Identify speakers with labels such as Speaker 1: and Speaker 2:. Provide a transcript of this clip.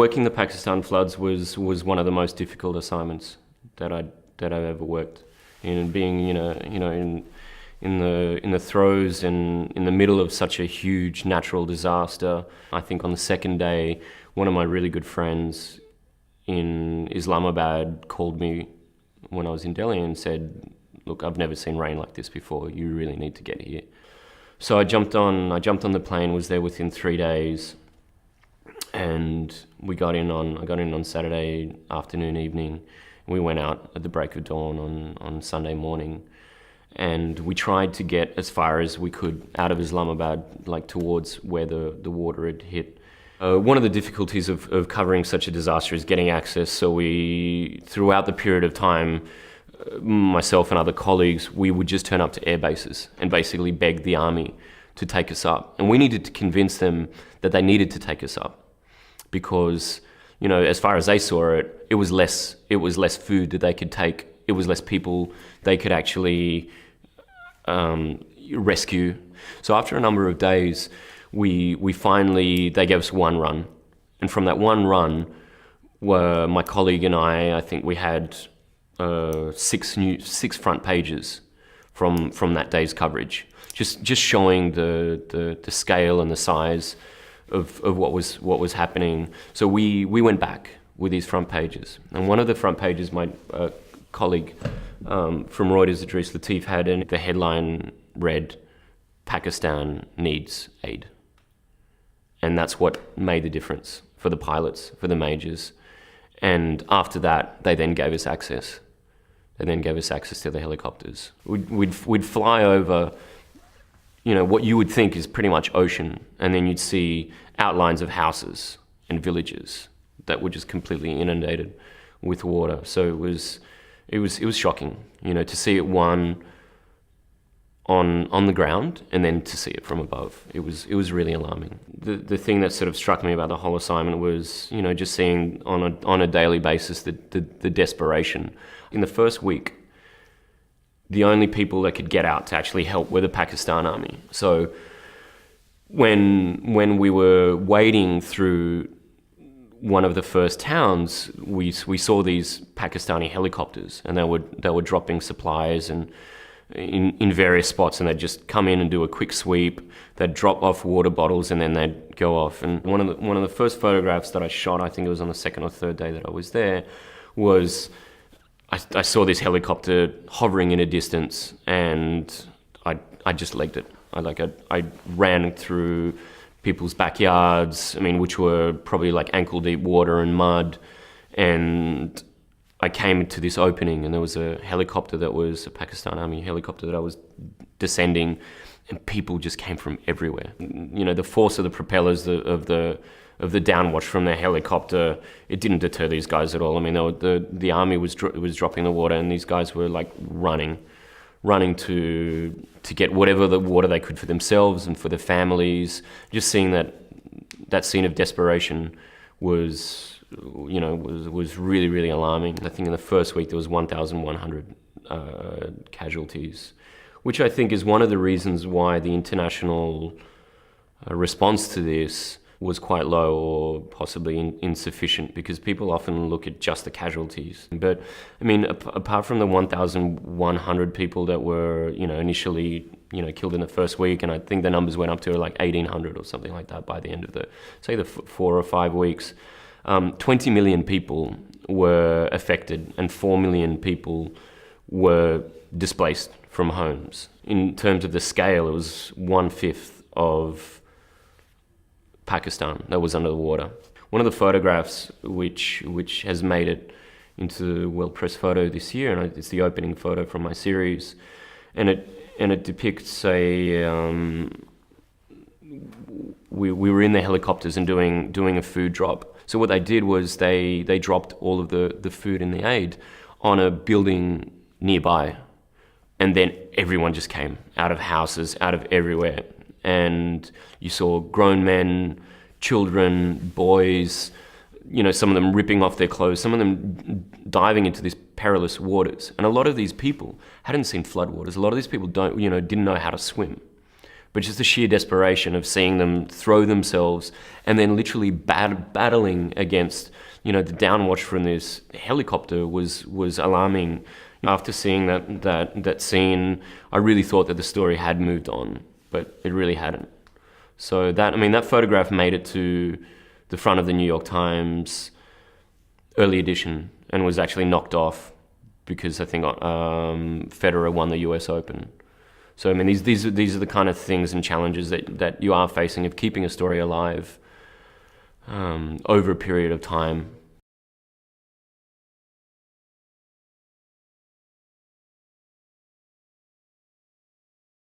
Speaker 1: working the Pakistan floods was one of the most difficult assignments that I've ever worked in. Being in the throes and in the middle of such a huge natural disaster. I think on the second day, one of my really good friends in Islamabad called me when I was in Delhi and said, "Look, I've never seen rain like this before. You really need to get here." So I jumped on the plane, was there within 3 days, and I got in on Saturday afternoon, evening. We went out at the break of dawn on Sunday morning, and we tried to get as far as we could out of Islamabad, like towards where the water had hit. One of the difficulties of covering such a disaster is getting access. So throughout the period of time, myself and other colleagues, we would just turn up to air bases and basically beg the army to take us up. And we needed to convince them that they needed to take us up because, as far as they saw it, it was less food that they could take. It was less people they could actually rescue. So after a number of days, they gave us one run. And from that one run, my colleague and I think we had 6 front pages from that day's coverage, just showing the scale and the size of what was happening. So we went back with these front pages, and one of the front pages, my colleague from Reuters, Idris Latif, had, and the headline read, "Pakistan needs aid." And that's what made the difference for the pilots, for the majors. And after that, they then gave us access. They then gave us access to the helicopters. We'd fly over, what you would think is pretty much ocean, and then you'd see outlines of houses and villages that were just completely inundated with water. So it was shocking, to see it on the ground and then to see it from above. It was really alarming. The thing that sort of struck me about the whole assignment was, just seeing on a daily basis the desperation. In the first week, the only people that could get out to actually help were the Pakistan army. So when we were wading through one of the first towns, we saw these Pakistani helicopters, and they were dropping supplies and in various spots, and they'd just come in and do a quick sweep. They'd drop off water bottles and then they'd go off. And one of the first photographs that I shot, I think it was on the second or third day that I was there, was I saw this helicopter hovering in a distance, and I just legged it. I ran through people's backyards, which were probably like ankle deep water and mud, and I came to this opening, and there was a helicopter that was a Pakistan Army helicopter that I was descending, and people just came from everywhere. The force of the propellers of the downwash from their helicopter, it didn't deter these guys at all. The army was dropping the water, and these guys were like running to get whatever the water they could for themselves and for their families. Just seeing that scene of desperation was really, really alarming. I think in the first week there was 1,100 casualties, which I think is one of the reasons why the international response to this was quite low or possibly insufficient, because people often look at just the casualties. But apart from the 1,100 people that were initially killed in the first week, and I think the numbers went up to like 1,800 or something like that by the end of the 4 or 5 weeks. 20 million people were affected, and 4 million people were displaced from homes. In terms of the scale, it was 1/5 of Pakistan that was under the water. One of the photographs which has made it into the World Press Photo this year, and it's the opening photo from my series, and it depicts we were in the helicopters and doing a food drop. So what they did was they dropped all of the food and the aid on a building nearby, and then everyone just came out of houses, out of everywhere, and you saw grown men, children, boys, some of them ripping off their clothes, some of them diving into these perilous waters. And a lot of these people hadn't seen floodwaters. A lot of these people didn't know how to swim. but just the sheer desperation of seeing them throw themselves and then literally battling against, the downwash from this helicopter was alarming. After seeing that scene, I really thought that the story had moved on, but it really hadn't. So that photograph made it to the front of the New York Times early edition and was actually knocked off because I think Federer won the US Open. So these are the kind of things and challenges that you are facing of keeping a story alive over a period of time.